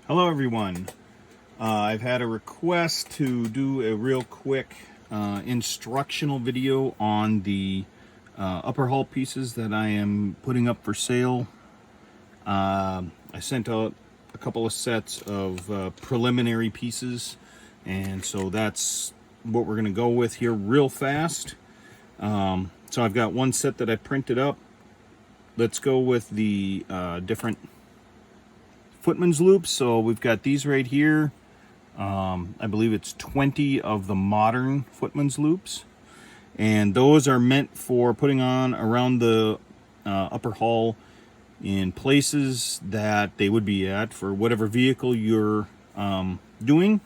Hello everyone. I've had a request to do a real quick instructional video on the upper hull pieces that I am putting up for sale. I sent out a couple of sets of preliminary pieces, and so that's what we're going to go with here real fast. So I've got one set that I printed up. Let's go with the different footman's loops. So we've got these right here. I believe it's 20 of the modern footman's loops, and those are meant for putting on around the upper hull in places that they would be at for whatever vehicle you're doing.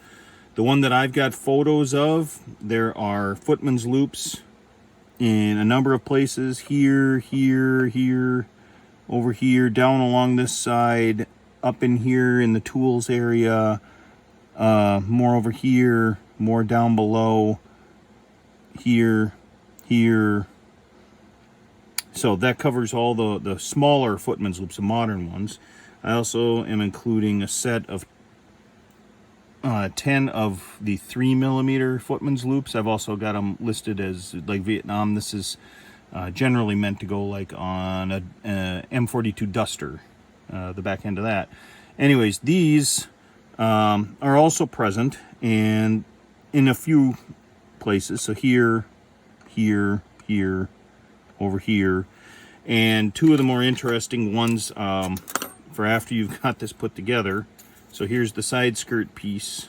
The one that I've got photos of, there are footman's loops in a number of places: here, over here, down along this side, up in here in the tools area, more over here, more down below, here. So that covers all the smaller footman's loops, the modern ones. I also am including a set of 10 of the 3mm footman's loops. I've also got them listed as like Vietnam. This is generally meant to go like on a M42 Duster, the back end of that. Anyways, these are also present and in a few places. So here, over here, and two of the more interesting ones for after you've got this put together. So here's the side skirt piece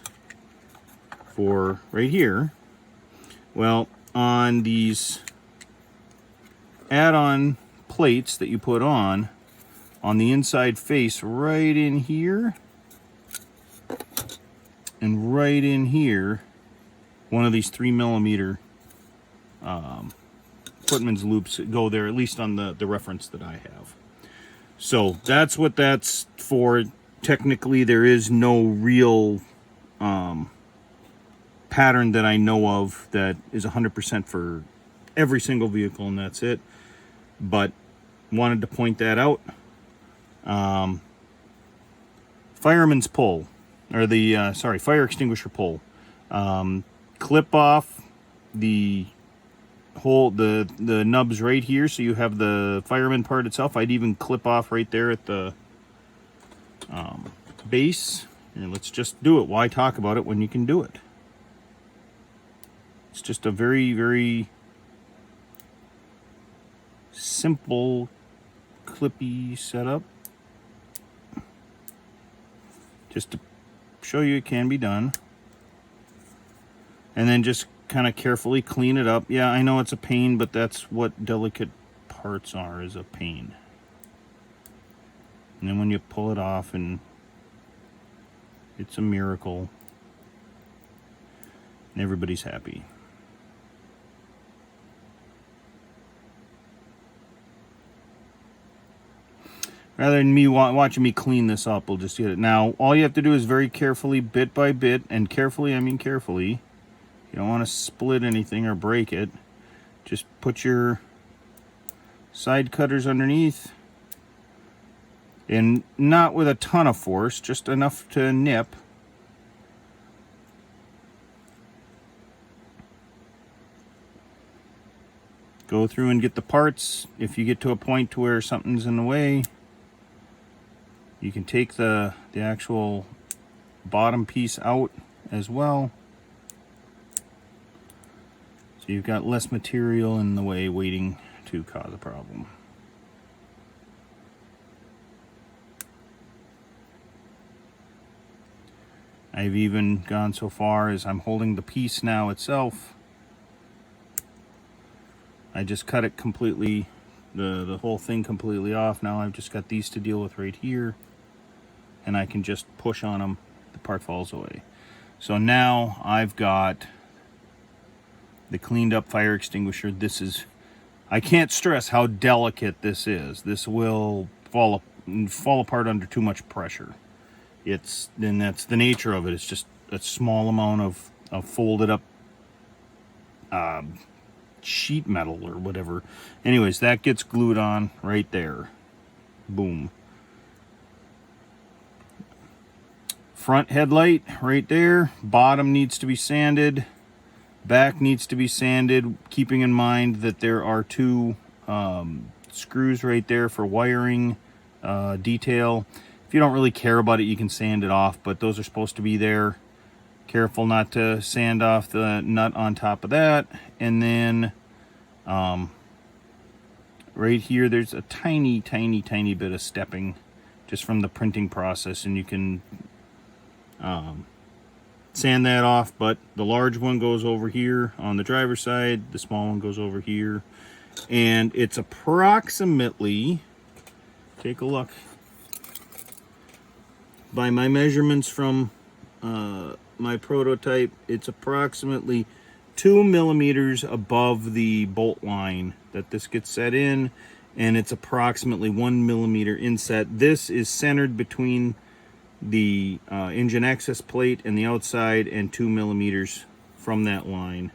for right here. Well, on these add-on plates that you put on the inside face, right in here and right in here, one of these 3mm footman's loops go there, at least on the reference that I have. So that's what that's for. Technically, there is no real pattern that I know of that is 100% for every single vehicle, and that's it. But wanted to point that out. Fireman's pull, or the fire extinguisher pull. Clip off the whole the nubs right here, so you have the fireman part itself. I'd even clip off right there at the base. And let's just do it. Why talk about it when you can do it? It's just a very, very simple clippy setup, just to show you it can be done. And then just kind of carefully clean it up. Yeah, I know it's a pain, but that's what delicate parts are, is a pain. And then when you pull it off, and it's a miracle, and everybody's happy. Rather than me watching me clean this up, we'll just get it. Now, all you have to do is very carefully, bit by bit, and carefully, I mean carefully. You don't want to split anything or break it. Just put your side cutters underneath, and not with a ton of force, just enough to nip. Go through and get the parts. If you get to a point to where something's in the way, you can take the actual bottom piece out as well. So you've got less material in the way waiting to cause a problem. I've even gone so far as I'm holding the piece now itself. I just cut it completely, the whole thing completely off. Now I've just got these to deal with right here, and I can just push on them, the part falls away. So now I've got the cleaned up fire extinguisher. This is, I can't stress how delicate this is. This will fall apart under too much pressure. And that's the nature of it. It's just a small amount of folded up sheet metal or whatever. Anyways, that gets glued on right there. Boom. Front headlight right there. Bottom needs to be sanded. Back needs to be sanded, keeping in mind that there are two screws right there for wiring detail. If you don't really care about it, you can sand it off, but those are supposed to be there. Careful not to sand off the nut on top of that. And then right here, there's a tiny bit of stepping just from the printing process, and you can sand that off, but the large one goes over here on the driver's side, the small one goes over here, and it's approximately, take a look, by my measurements from my prototype, it's approximately 2 millimeters above the bolt line that this gets set in, and it's approximately 1 millimeter inset. This is centered between the engine access plate and the outside, and 2 millimeters from that line.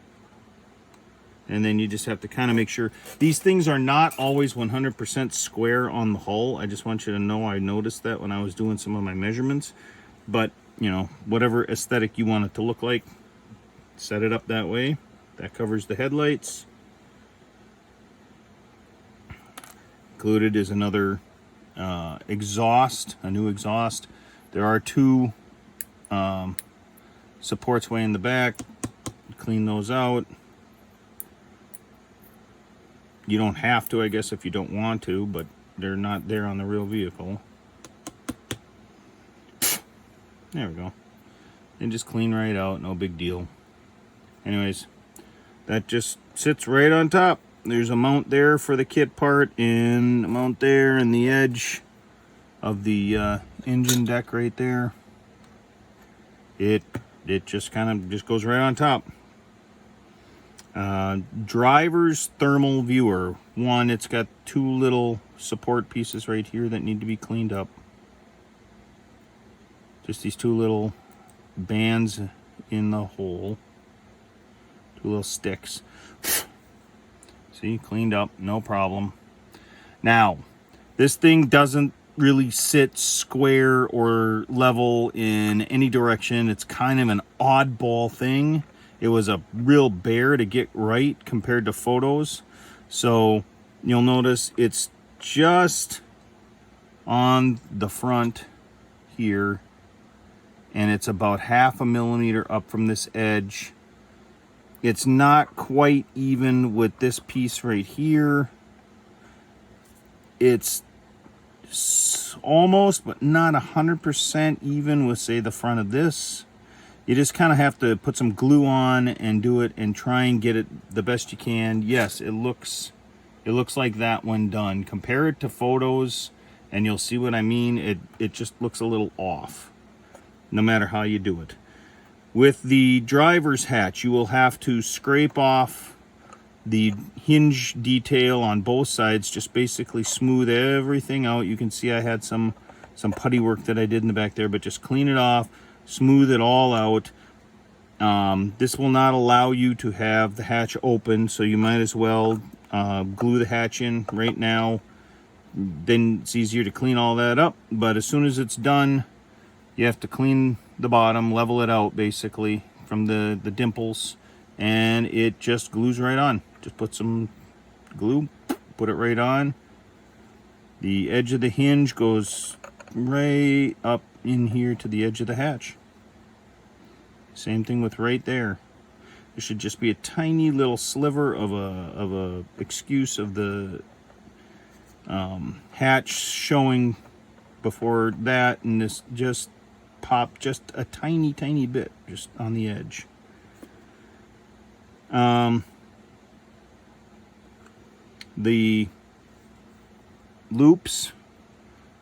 And then you just have to kind of make sure. These things are not always 100% square on the hull. I just want you to know I noticed that when I was doing some of my measurements. But, you know, whatever aesthetic you want it to look like, set it up that way. That covers the headlights. Included is another exhaust, a new exhaust. There are two supports way in the back. Clean those out. You don't have to, I guess, if you don't want to, but they're not there on the real vehicle. There we go. And just clean right out, no big deal. Anyways, that just sits right on top. There's a mount there for the kit part, and a mount there in the edge of the engine deck right there. It just kind of just goes right on top. Driver's thermal viewer. One, it's got two little support pieces right here that need to be cleaned up. Just these two little bands in the hole. Two little sticks. See, cleaned up, no problem. Now, this thing doesn't really sit square or level in any direction. It's kind of an oddball thing. It was a real bear to get right compared to photos. So you'll notice it's just on the front here, and it's about 0.5 millimeter up from this edge. It's not quite even with this piece right here. It's almost, but not 100% even with, say, the front of this. You just kind of have to put some glue on and do it and try and get it the best you can. Yes, it looks like that when done. Compare it to photos and you'll see what I mean. It just looks a little off, no matter how you do it. With the driver's hatch, you will have to scrape off the hinge detail on both sides, just basically smooth everything out. You can see I had some putty work that I did in the back there, but just clean it off, smooth it all out. This will not allow you to have the hatch open, so you might as well glue the hatch in right now. Then it's easier to clean all that up, but as soon as it's done, you have to clean the bottom, level it out basically from the dimples, and it just glues right on. Just put some glue, put it right on. The edge of the hinge goes right up in here to the edge of the hatch. Same thing with right there. There should just be a tiny little sliver of a excuse of the hatch showing before that, and this just pop just a tiny bit just on the edge. The loops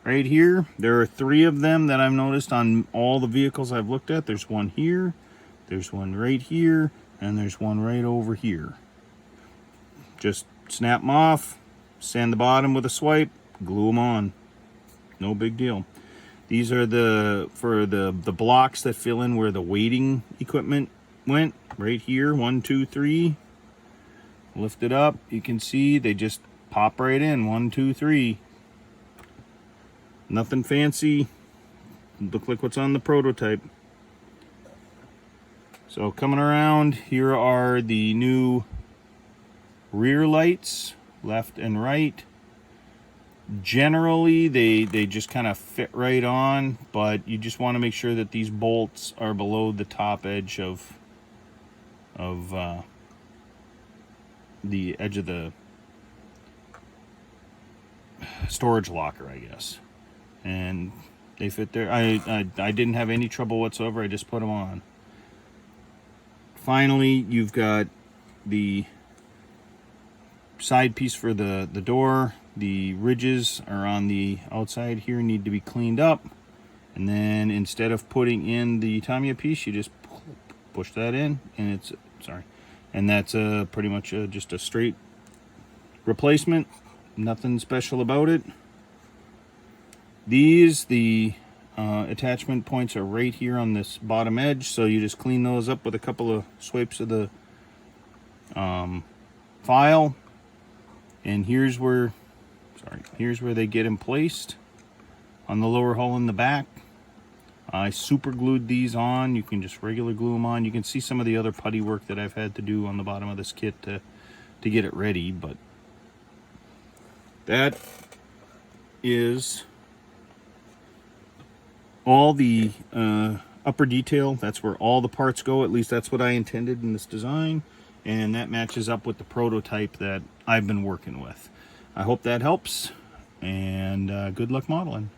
right here, there are 3 of them that I've noticed on all the vehicles I've looked at. There's one here, there's one right here, and there's one right over here. Just snap them off, sand the bottom with a swipe, glue them on. No big deal. These are for the blocks that fill in where the weighting equipment went. Right here, 1, 2, 3. Lift it up. You can see they just pop right in. 1, 2, 3. Nothing fancy. look like what's on the prototype. So coming around, here are the new rear lights, left and right. Generally, they just kind of fit right on, but you just want to make sure that these bolts are below the top edge of the edge of the storage locker, I guess. And they fit there. I didn't have any trouble whatsoever. I just put them on. Finally, you've got the side piece for the door. The ridges are on the outside here, need to be cleaned up. And then instead of putting in the Tamiya piece, you just push that in, and it's, sorry, and that's pretty much just a straight replacement. Nothing special about it. The attachment points are right here on this bottom edge, so you just clean those up with a couple of swipes of the file. And here's where they get them placed on the lower hull in the back. I super glued these on. You can just regular glue them on. You can see some of the other putty work that I've had to do on the bottom of this kit to get it ready, but that is all the upper detail. That's where all the parts go. At least that's what I intended in this design, and that matches up with the prototype that I've been working with. I hope that helps, and good luck modeling.